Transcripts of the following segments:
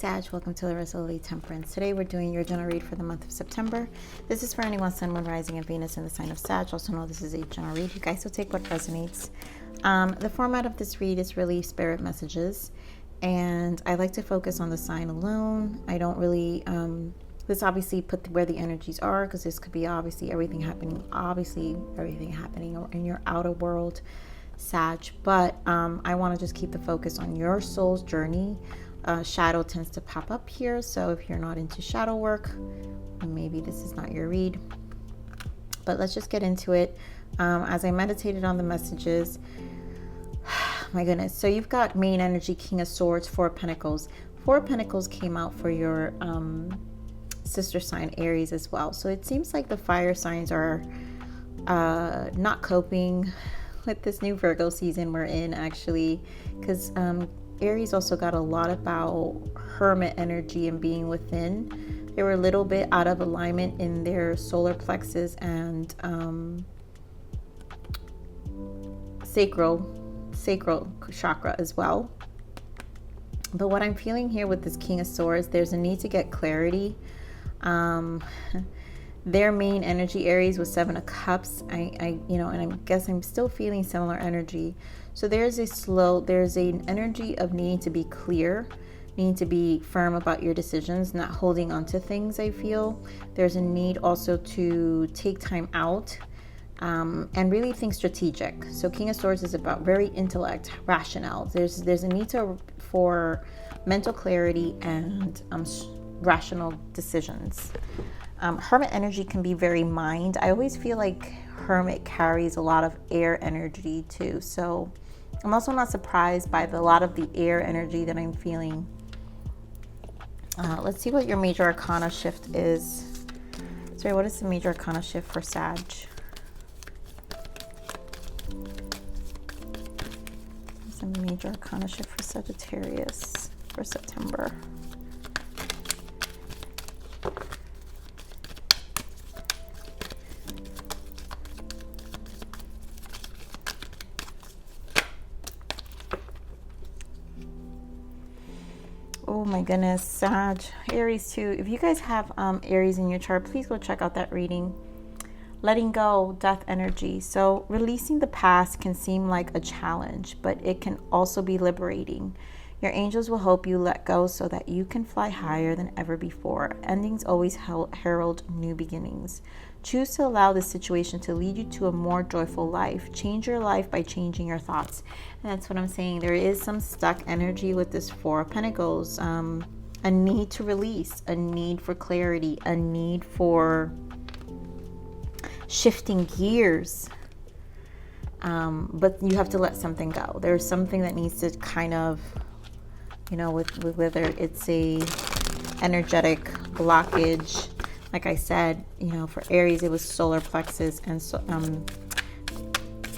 Sag, welcome to Larisa Lili Temperance. Today we're doing your general read for the month of September. This is for anyone, Sun, Moon, Rising, and Venus in the sign of Sag. Also know this is a general read. You guys will take what resonates. The format of this read is really spirit messages, and I like to focus on the sign alone. I don't really, this obviously put where the energies are, because this could be obviously everything happening in your outer world, Sag. But I want to just keep the focus on your soul's journey. Shadow tends to pop up here, so if you're not into shadow work, maybe this is not your read. But let's just get into it. As I meditated on the messages, my goodness, so you've got main energy, King of Swords, Four of Pentacles. Four of Pentacles came out for your sister sign Aries as well, so it seems like the fire signs are not coping with this new Virgo season we're in, actually, because Aries also got a lot about hermit energy and being within. They were a little bit out of alignment in their solar plexus and sacral chakra as well. But what I'm feeling here with this King of Swords, there's a need to get clarity. Their main energy, Aries, was Seven of Cups. And I guess I'm still feeling similar energy. So there's an energy of needing to be clear, needing to be firm about your decisions, not holding on to things, I feel. There's a need also to take time out and really think strategic. So King of Swords is about very intellect, rationale. There's a need for mental clarity and rational decisions. Hermit energy can be very mind. I always feel like Hermit carries a lot of air energy too. So I'm also not surprised by a lot of the air energy that I'm feeling. Let's see what your major arcana shift is. Sorry, what is the major arcana shift for Sag? What's the major arcana shift for Sagittarius for September? Oh my goodness, Sag, Aries too. If you guys have Aries in your chart, please go check out that reading. Letting go, death energy. So releasing the past can seem like a challenge, but it can also be liberating. Your angels will help you let go so that you can fly higher than ever before. Endings always herald new beginnings. Choose to allow this situation to lead you to a more joyful life. Change your life by changing your thoughts. And that's what I'm saying. There is some stuck energy with this Four of Pentacles. A need to release, a need for clarity, a need for shifting gears. But you have to let something go. There's something that needs to kind of, with whether it's a energetic blockage. Like I said, for Aries, it was solar plexus and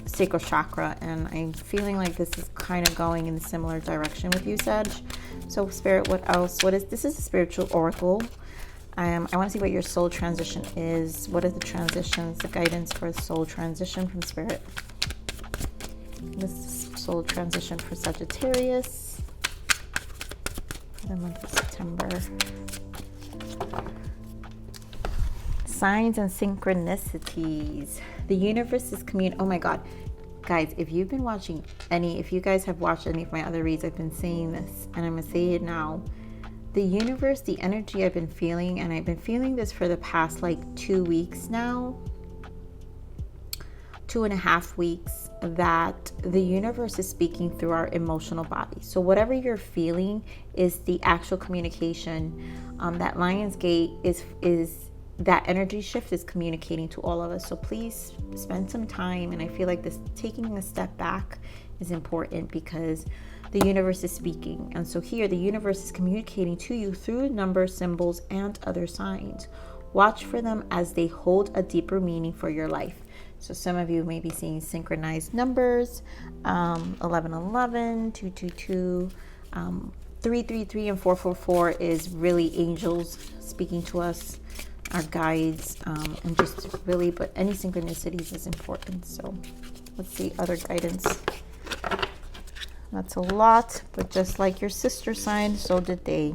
sacral chakra. And I'm feeling like this is kind of going in a similar direction with you, Sag. So Spirit, what else? This is a spiritual oracle. I want to see what your soul transition is. What are the transitions, the guidance for soul transition from Spirit? This is soul transition for Sagittarius for the month of September. Signs and synchronicities. The universe is oh my God. Guys, if you guys have watched any of my other reads, I've been saying this, and I'm going to say it now. The universe, the energy I've been feeling, and I've been feeling this for the past 2 weeks now, 2.5 weeks, that the universe is speaking through our emotional body. So whatever you're feeling is the actual communication. That Lionsgate is that energy shift is communicating to all of us. So please spend some time. And I feel like taking a step back is important because the universe is speaking. And so here the universe is communicating to you through numbers, symbols, and other signs. Watch for them as they hold a deeper meaning for your life. So some of you may be seeing synchronized numbers, 1111, 222, 333, and 444 is really angels speaking to us, our guides, and just really, but any synchronicities is important. So let's see other guidance. That's a lot, but just like your sister sign, so did they.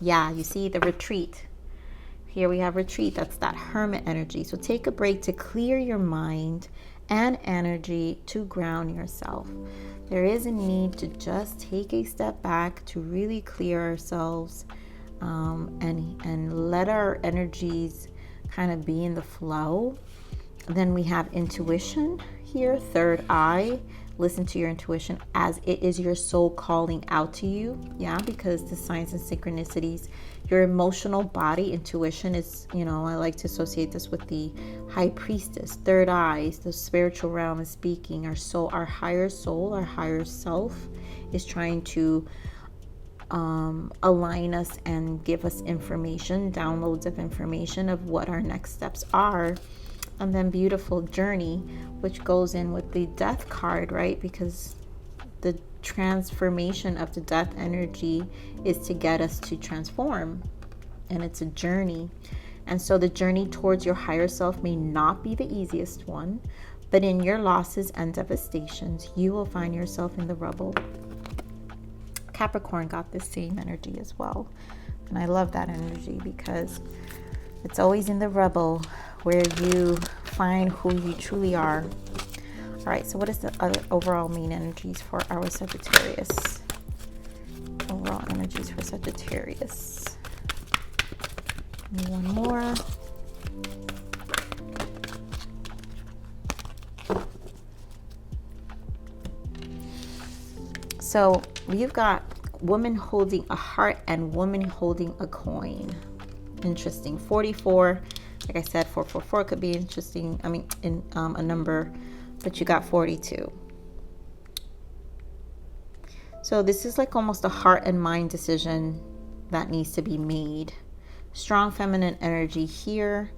Yeah, you see the retreat. Here we have retreat. That's that hermit energy. So take a break to clear your mind and energy to ground yourself. There is a need to just take a step back to really clear ourselves, and let our energies kind of be in the flow. Then we have intuition here, third eye. Listen to your intuition as it is your soul calling out to you. Yeah, because the signs and synchronicities, your emotional body intuition is, I like to associate this with the high priestess, third eyes, the spiritual realm is speaking. Our soul, our higher self is trying to align us and give us information, downloads of information of what our next steps are. And then beautiful journey, which goes in with the death card, right? Because the transformation of the death energy is to get us to transform, and it's a journey. And so the journey towards your higher self may not be the easiest one, but in your losses and devastations, you will find yourself in the rubble. Capricorn got this same energy as well, and I love that energy because it's always in the rubble where you find who you truly are. All right, so what is the other overall main energies for our Sagittarius? Overall energies for Sagittarius. And one more. So you've got woman holding a heart and woman holding a coin. Interesting. 44. Like I said, 444 could be interesting. In a number, but you got 42. So this is like almost a heart and mind decision that needs to be made. Strong feminine energy here.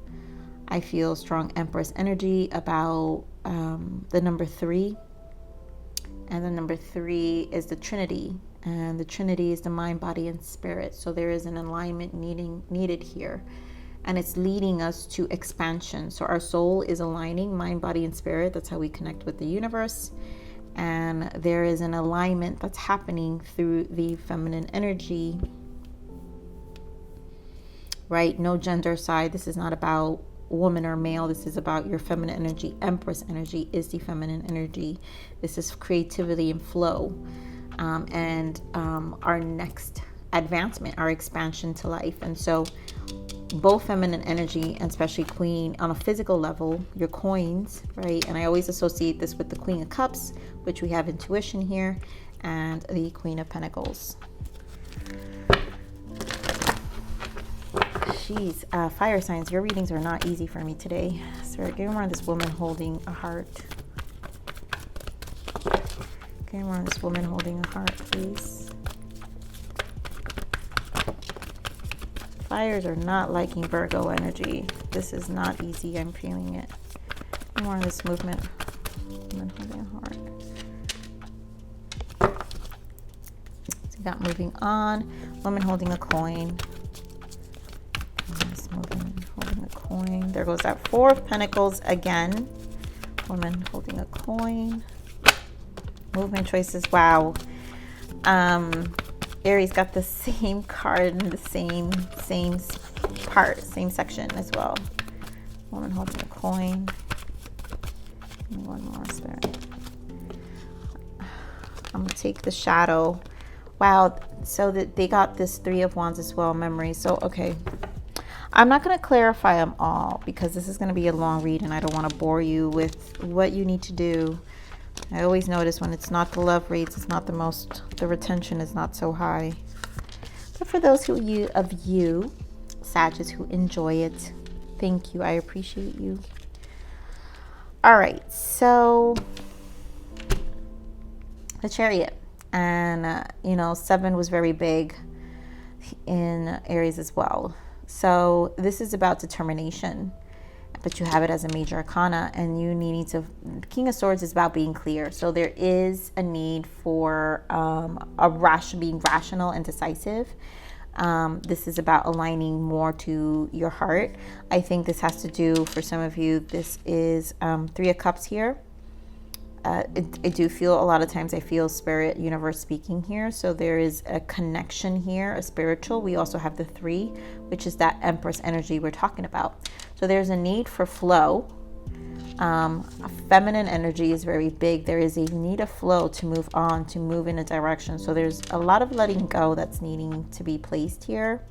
I feel strong Empress energy about the number 3. And the number 3 is the Trinity. And the Trinity is the mind, body, and spirit. So there is an alignment needed here. And it's leading us to expansion. So our soul is aligning mind, body, and spirit. That's how we connect with the universe. And there is an alignment that's happening through the feminine energy. Right? No gender side. This is not about woman or male. This is about your feminine energy. Empress energy is the feminine energy. This is creativity and flow. And our next advancement, our expansion to life. And so both feminine energy and especially Queen on a physical level, your coins, right? And I always associate this with the Queen of Cups, which we have intuition here, and the Queen of Pentacles. Jeez, fire signs, your readings are not easy for me today. So give me more of this woman holding a heart. Give me more of this woman holding a heart, please. Fires are not liking Virgo energy. This is not easy. I'm feeling it. More of this movement. Woman holding a heart. So we got moving on. Woman holding a coin. This woman holding a coin. There goes that 4 of Pentacles again. Woman holding a coin. Movement choices. Wow. Aries got the same card in the same part, same section as well. Woman holding a coin. And one more spirit. I'm gonna take the shadow. Wow, so that they got this 3 of Wands as well, memory. So okay, I'm not gonna clarify them all because this is gonna be a long read and I don't want to bore you with what you need to do. I always notice when it's not the love rates, it's not the retention is not so high. But for those of you, Sagittarius, who enjoy it, thank you. I appreciate you. All right, so the Chariot. And, 7 was very big in Aries as well. So this is about determination. But you have it as a major arcana, and you needing to. King of Swords is about being clear. So there is a need for being rational and decisive. This is about aligning more to your heart. I think this has to do, for some of you, this is 3 of Cups here. I do feel a lot of times I feel spirit, universe speaking here. So there is a connection here, a spiritual. We also have the 3, which is that Empress energy we're talking about. So there's a need for flow. Feminine energy is very big. There is a need of flow to move on, to move in a direction. So there's a lot of letting go that's needing to be placed here.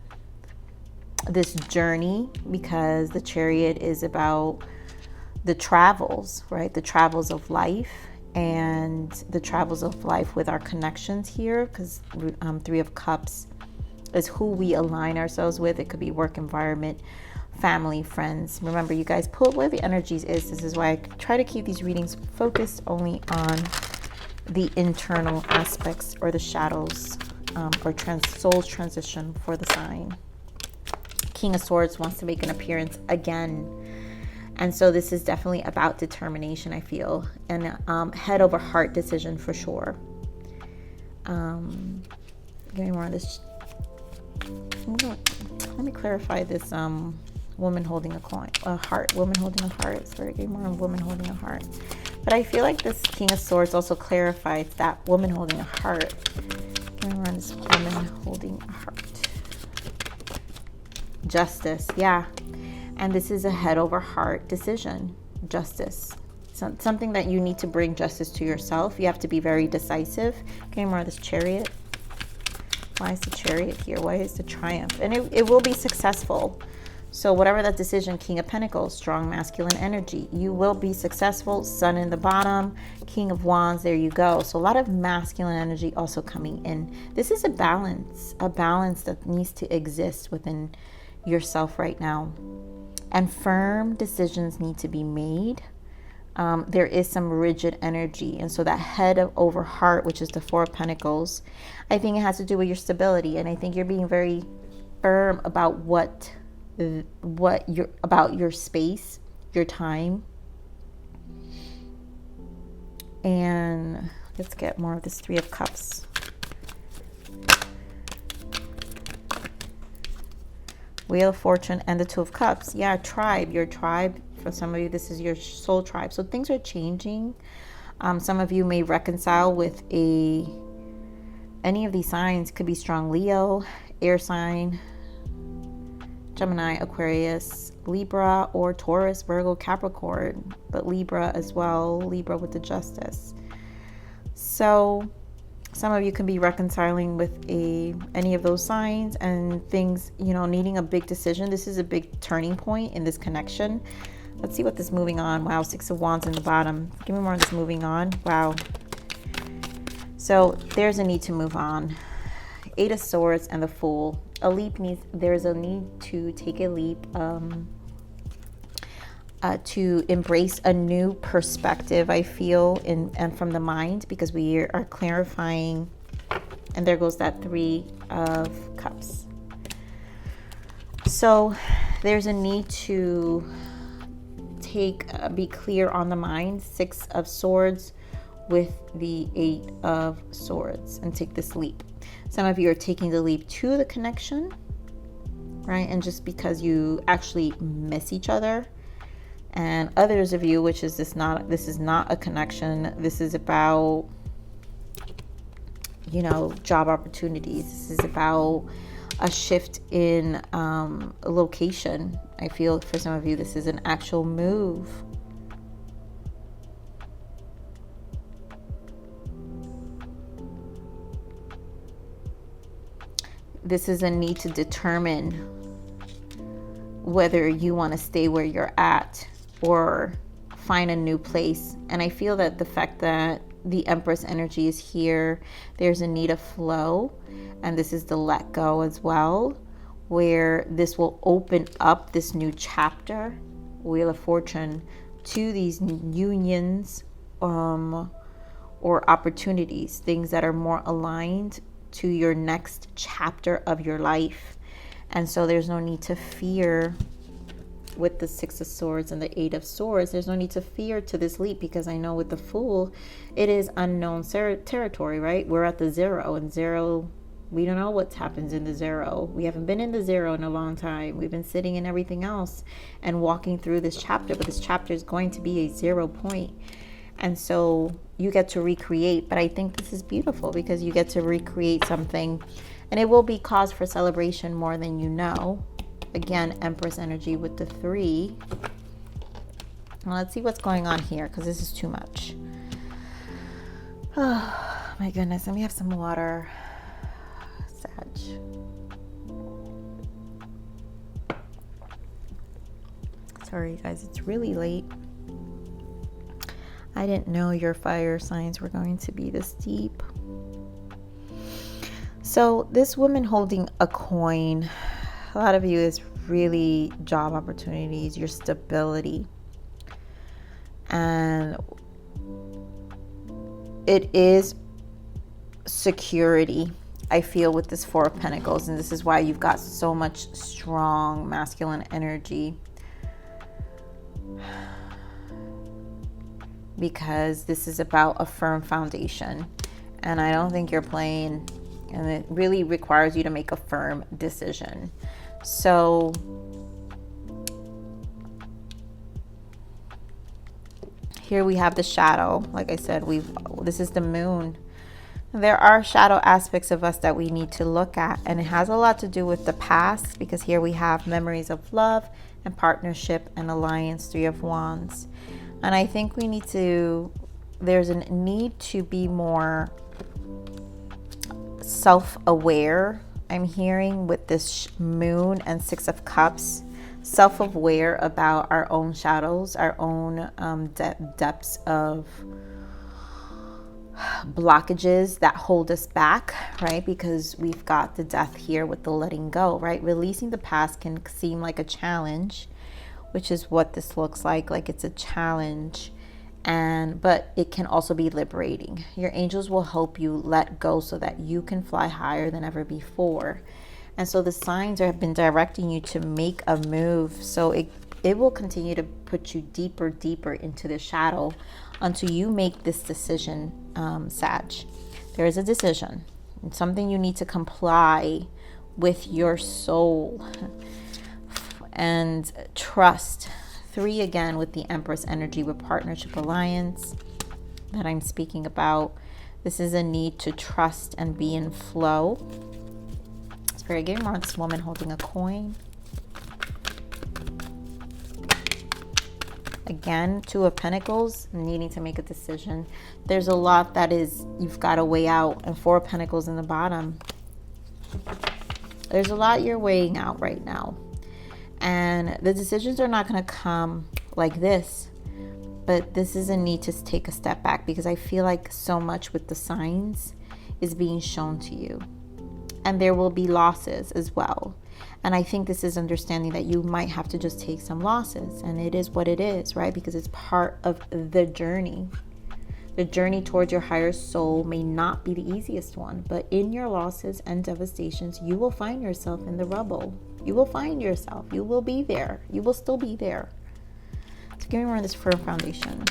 This journey, because the Chariot is about the travels, right? The travels of life, and the travels of life with our connections here, because 3 of Cups is who we align ourselves with. It could be work environment, family, friends. Remember, you guys, pull where the energies is. This is why I try to keep these readings focused only on the internal aspects or the shadows, or soul's transition for the sign. King of Swords wants to make an appearance again. And so this is definitely about determination, I feel, and head over heart decision for sure. Give me more of this. Let me clarify this. Woman holding a heart. Woman holding a heart. Sorry, give me more on woman holding a heart. But I feel like this King of Swords also clarifies that woman holding a heart. Give me more on this woman holding a heart. Justice, yeah. And this is a head over heart decision. Justice. Something that you need to bring justice to yourself. You have to be very decisive. Give me more of this Chariot. Why is the Chariot here? Why is the Triumph? And it will be successful. So whatever that decision, King of Pentacles, strong masculine energy, you will be successful. Sun in the bottom, King of Wands, there you go. So a lot of masculine energy also coming in. This is a balance that needs to exist within yourself right now. And firm decisions need to be made. There is some rigid energy. And so that head over heart, which is the 4 of Pentacles, I think it has to do with your stability. And I think you're being very firm about about your space, your time. And let's get more of this 3 of Cups. Wheel of Fortune and the 2 of Cups. Yeah, tribe. Your tribe. For some of you, this is your soul tribe. So things are changing. Some of you may reconcile with any of these signs. Could be strong Leo, air sign, Gemini, Aquarius, Libra, or Taurus, Virgo, Capricorn. But Libra as well. Libra with the Justice. So some of you can be reconciling with any of those signs and things, needing a big decision. This is a big turning point in this connection. Let's see what this moving on. Wow, 6 of Wands in the bottom. Give me more of this moving on. Wow. So there's a need to move on. 8 of Swords and the Fool. There's a need to take a leap, to embrace a new perspective, I feel, and from the mind, because we are clarifying. And there goes that 3 of Cups. So there's a need to be clear on the mind. 6 of Swords with the 8 of Swords, and take this leap. Some of you are taking the leap to the connection, right? And just because you actually miss each other. And others of you, this is not a connection. This is about, job opportunities. This is about a shift in location. I feel for some of you, this is an actual move. This is a need to determine whether you want to stay where you're at or find a new place. And I feel that the fact that the Empress energy is here, there's a need of flow. And this is the let go as well, where this will open up this new chapter, Wheel of Fortune, to these unions or opportunities, things that are more aligned to your next chapter of your life. And so there's no need to fear with the 6 of Swords and the 8 of Swords. There's no need to fear to this leap, because I know with the Fool, it is unknown territory, right? We're at the 0, and 0, we don't know what happens in the 0. We haven't been in the 0 in a long time. We've been sitting in everything else and walking through this chapter, but this chapter is going to be a 0 point. And so you get to recreate. But I think this is beautiful because you get to recreate something, and it will be cause for celebration more than you know. Again, Empress energy with the 3. Well, let's see what's going on here, because this is too much. Oh my goodness, let me have some water. Sag. Sorry guys, it's really late. I didn't know your fire signs were going to be this deep. So this woman holding a coin, a lot of you is really job opportunities, your stability. And it is security, I feel, with this 4 of Pentacles. And this is why you've got so much strong masculine energy. Because this is about a firm foundation. And I don't think you're playing, and it really requires you to make a firm decision. So here we have the shadow. Like I said, this is the moon. There are shadow aspects of us that we need to look at, and it has a lot to do with the past, because here we have memories of love and partnership and alliance, 3 of Wands. And I think we need to, there's a need to be more self-aware. I'm hearing with this moon and 6 of Cups, self-aware about our own shadows, our own depths of blockages that hold us back, right? Because we've got the death here with the letting go, right? Releasing the past can seem like a challenge, which is what this looks like it's a challenge. But it can also be liberating. Your angels will help you let go so that you can fly higher than ever before. And so the signs have been directing you to make a move. So it will continue to put you deeper into the shadow until you make this decision, Sag. There is a decision. It's something you need to comply with your soul and trust. 3 again with the Empress energy with partnership alliance that I'm speaking about. This is a need to trust and be in flow. Spirit, give me more on this woman holding a coin. Again, 2 of Pentacles, needing to make a decision. There's a lot that is, you've got to weigh out. And 4 of Pentacles in the bottom. There's a lot you're weighing out right now. And the decisions are not going to come like this. But this is a need to take a step back, because I feel like so much with the signs is being shown to you. And there will be losses as well. And I think this is understanding that you might have to just take some losses. And it is what it is, right? Because it's part of the journey. The journey towards your higher soul may not be the easiest one. But in your losses and devastations, you will find yourself in the rubble. You will find yourself. You will be there. You will still be there. So give me more on this firm foundation.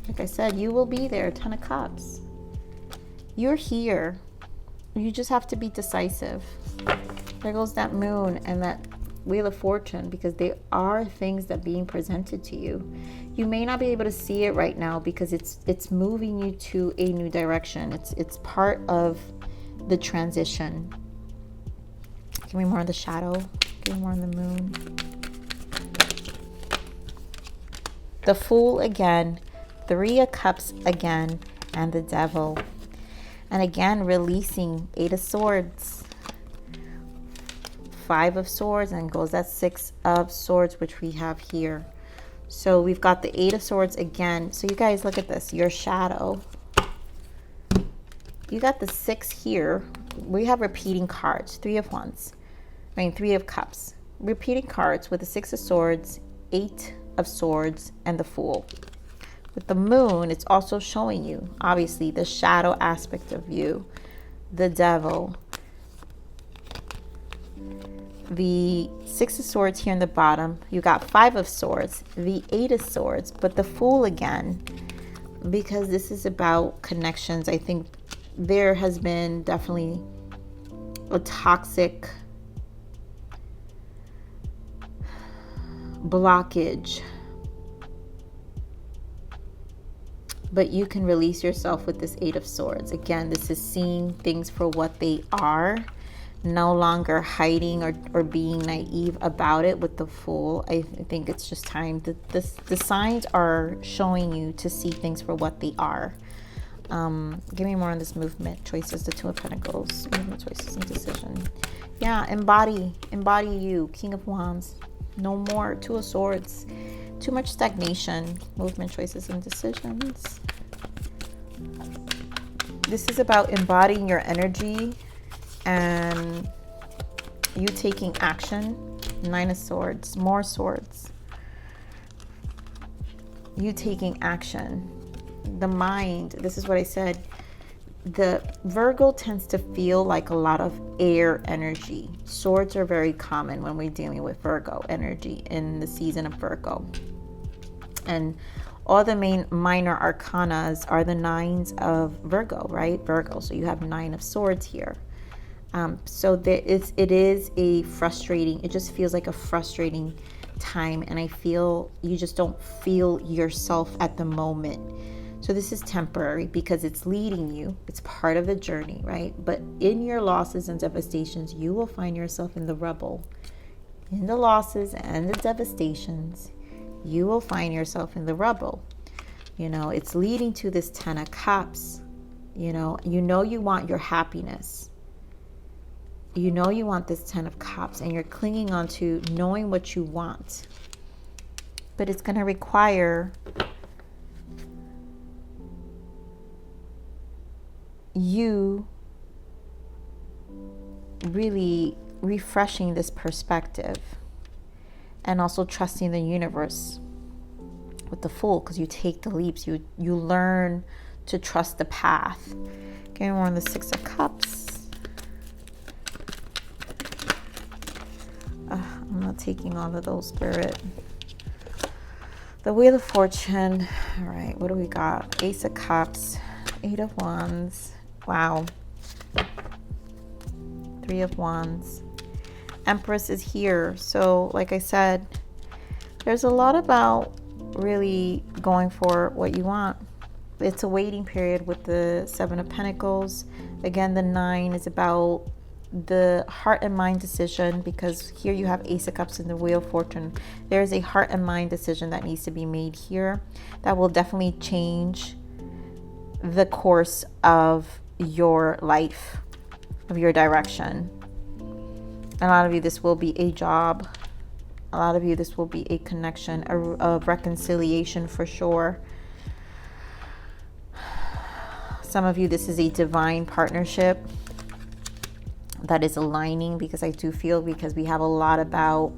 Like I said, you will be there. 10 of Cups. You're here. You just have to be decisive. There goes that moon and that Wheel of Fortune, because they are things that are being presented to you. You may not be able to see it right now because it's moving you to a new direction. It's part of the transition. Give me more on the shadow. Give me more on the moon. The Fool again. 3 of Cups again. And the Devil. And again, releasing 8 of Swords. 5 of Swords, and goes that 6 of Swords, which we have here. So we've got the 8 of Swords again. So you guys look at this, your shadow. You got the 6 here. We have repeating cards, 3 of Wands. 3 of Cups. Repeating cards with the 6 of Swords, 8 of Swords, and the Fool. With the moon, it's also showing you, obviously, the shadow aspect of you, the Devil. The 6 of Swords here in the bottom. You got 5 of Swords, the 8 of Swords, but the Fool again, because this is about connections. I think there has been definitely a toxic blockage. But you can release yourself with this Eight of Swords. Again, this is seeing things for what they are, no longer hiding or being naive about it with the Fool. I think it's just time. The signs are showing you to see things for what they are. Give me more on this movement choices. The Two of Pentacles, movement choices and decision. Yeah, embody you. King of Wands. No more. Two of Swords. Too much stagnation. Movement choices and decisions. This is about embodying your energy and you taking action. Nine of Swords. More swords. You taking action. The mind. This is what I said. The Virgo tends to feel like a lot of air energy. Swords are very common when we're dealing with Virgo energy in the season of Virgo. And all the minor arcanas are the nines of Virgo, right? Virgo. So you have Nine of Swords here. So it is a frustrating, it just feels like a frustrating time. And I feel you just don't feel yourself at the moment. So this is temporary because it's leading you. It's part of the journey, right? But in your losses and devastations, you will find yourself in the rubble. In the losses and the devastations, you will find yourself in the rubble. You know, it's leading to this Ten of Cups. You know you want your happiness. You know you want this Ten of Cups and you're clinging on to knowing what you want. But it's going to require you really refreshing this perspective and also trusting the universe with the Fool, because you take the leaps, you learn to trust the path. Okay, we're on the Six of Cups. I'm not taking all of those, Spirit. The Wheel of Fortune. All right, what do we got? Ace of Cups, Eight of Wands. Wow. Three of Wands. Empress is here. So like I said, there's a lot about really going for what you want. It's a waiting period with the Seven of Pentacles. Again, the Nine is about the heart and mind decision, because here you have Ace of Cups and the Wheel of Fortune. There is a heart and mind decision that needs to be made here that will definitely change the course of your life, of your direction. A lot of you, this will be a job. A lot of you, this will be a connection, a reconciliation for sure. Some of you, this is a divine partnership that is aligning, because I do feel, because we have a lot about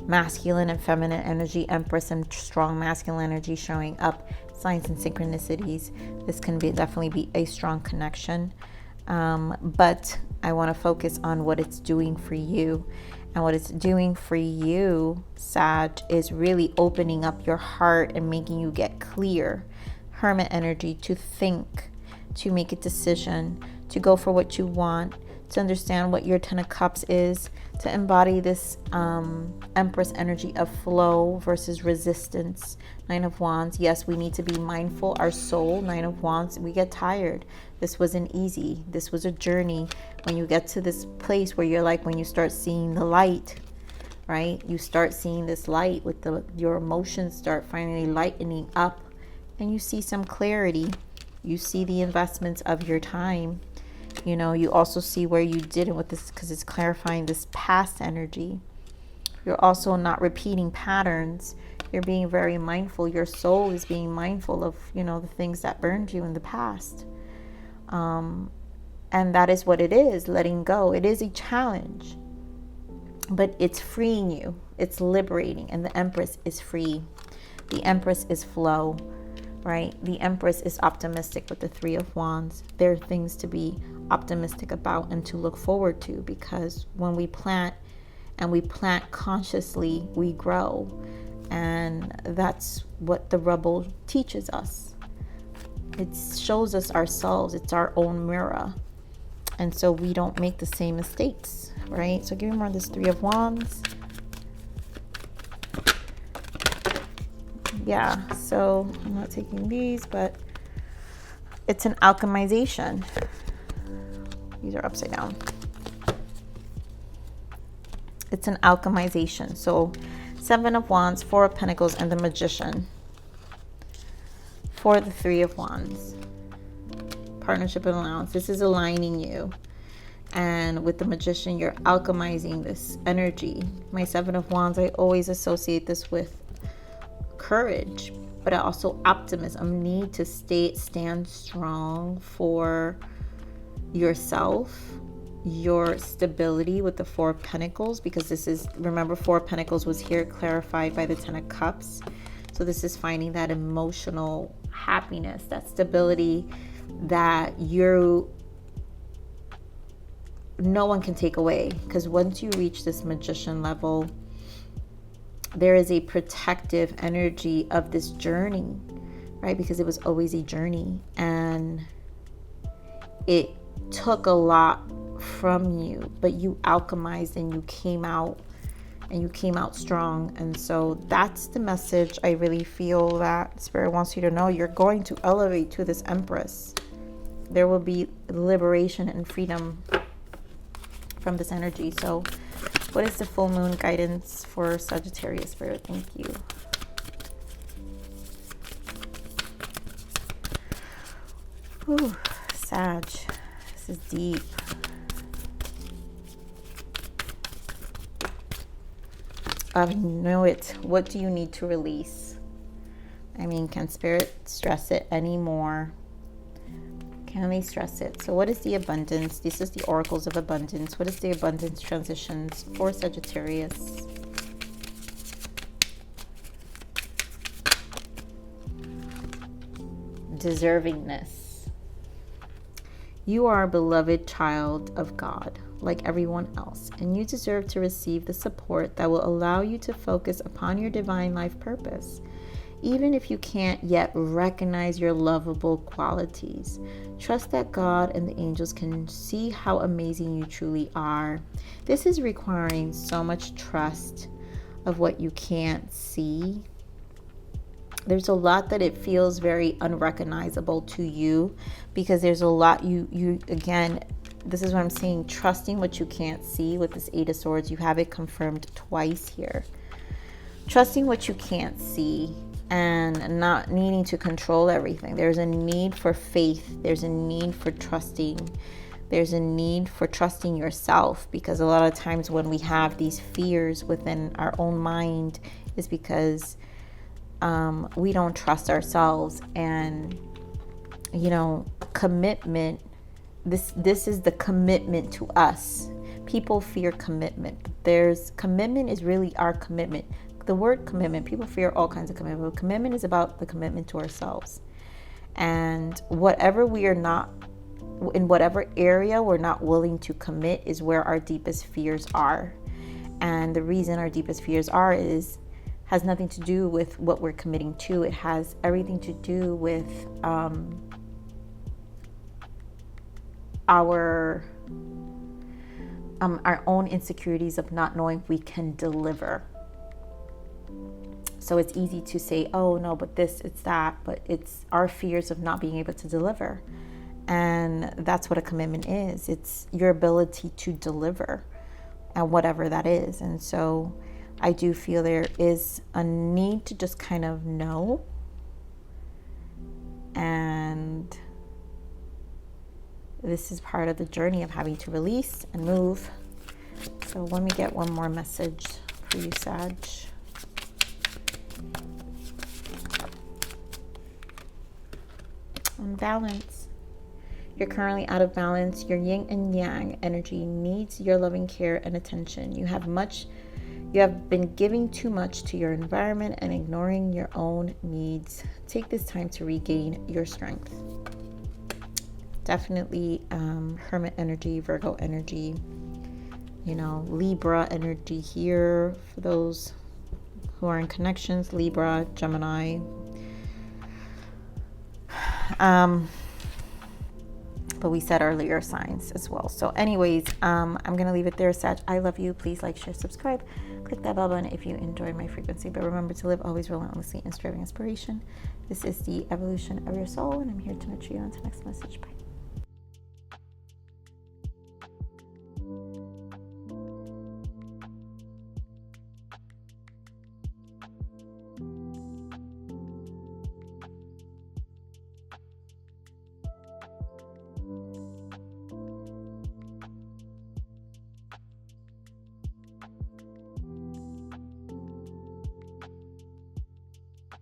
masculine and feminine energy, Empress and strong masculine energy showing up, signs and synchronicities. This can definitely be a strong connection. But I want to focus on what it's doing for you. And what it's doing for you, Sag, is really opening up your heart and making you get clear. Hermit energy, to think, to make a decision, to go for what you want, to understand what your Ten of Cups is, to embody this Empress energy of flow versus resistance. Nine of Wands. Yes, we need to be mindful. Our soul, Nine of Wands, we get tired. This wasn't easy. This was a journey. When you get to this place where you're like, when you start seeing the light, right? You start seeing this light with your emotions start finally lightening up, and you see some clarity. You see the investments of your time. You know, you also see where you didn't with this, because it's clarifying this past energy. You're also not repeating patterns. You're being very mindful. Your soul is being mindful of, you know, the things that burned you in the past. And that is what it is, letting go. It is a challenge, but it's freeing you. It's liberating. And the Empress is free. The Empress is flow, right? The Empress is optimistic with the Three of Wands. There are things to be optimistic about and to look forward to, because when we plant, and we plant consciously, we grow. And that's what the rubble teaches us. It shows us ourselves. It's our own mirror. And so we don't make the same mistakes, right? So give me more of this Three of Wands. Yeah, so I'm not taking these, but it's an alchemization. These are upside down. It's an alchemization. So Seven of Wands, Four of Pentacles, and the Magician for the Three of Wands. Partnership and allowance. This is aligning you. And with the Magician, you're alchemizing this energy. My Seven of Wands, I always associate this with courage, but also optimism. Need to stand strong for yourself, your stability with the Four of Pentacles, because this is, remember, Four of Pentacles was here clarified by the Ten of Cups. So this is finding that emotional happiness, that stability that no one can take away. Because once you reach this Magician level, there is a protective energy of this journey, right? Because it was always a journey, and it took a lot from you, but you alchemized and you came out strong. And so that's the message I really feel that Spirit wants you to know. You're going to elevate to this Empress. There will be liberation and freedom from this energy. So what is the full moon guidance for Sagittarius, Spirit? Thank you. Ooh, Sag, this is deep. I know it. What do you need to release? I mean, can Spirit stress it anymore? Can they stress it? So what is the abundance? This is the oracles of abundance. What is the abundance transitions for Sagittarius? Deservingness. You are a beloved child of God, like everyone else, and you deserve to receive the support that will allow you to focus upon your divine life purpose. Even if you can't yet recognize your lovable qualities, trust that God and the angels can see how amazing you truly are. This is requiring so much trust of what you can't see. There's a lot that it feels very unrecognizable to you, because there's a lot you again, this is what I'm saying, trusting what you can't see. With this Eight of Swords, you have it confirmed twice here. Trusting what you can't see and not needing to control everything. There's a need for faith. There's a need for trusting. There's a need for trusting yourself, because a lot of times when we have these fears within our own mind is because we don't trust ourselves. And commitment, this is the commitment to us. People fear commitment. Commitment is really our commitment. The word commitment, people fear all kinds of commitment, but commitment is about the commitment to ourselves. And whatever we are not, in whatever area we're not willing to commit, is where our deepest fears are. And the reason our deepest fears has nothing to do with what we're committing to. It has everything to do with our own insecurities of not knowing we can deliver. So it's easy to say, oh no, but this, it's that, but it's our fears of not being able to deliver. And that's what a commitment is. It's your ability to deliver, and whatever that is. And so I do feel there is a need to just kind of know. And this is part of the journey of having to release and move. So let me get one more message for you, Sag. On balance. You're currently out of balance. Your yin and yang energy needs your loving care and attention. You have been giving too much to your environment and ignoring your own needs. Take this time to regain your strength. Definitely Hermit energy, Virgo energy, Libra energy here for those who are in connections, Libra, Gemini. but we said earlier signs as well. So anyways, I'm going to leave it there, Sag. I love you. Please like, share, subscribe. Click that bell button if you enjoyed my frequency. But remember to live always relentlessly in striving aspiration. This is the evolution of your soul, and I'm here to nurture you. Until next message. Bye.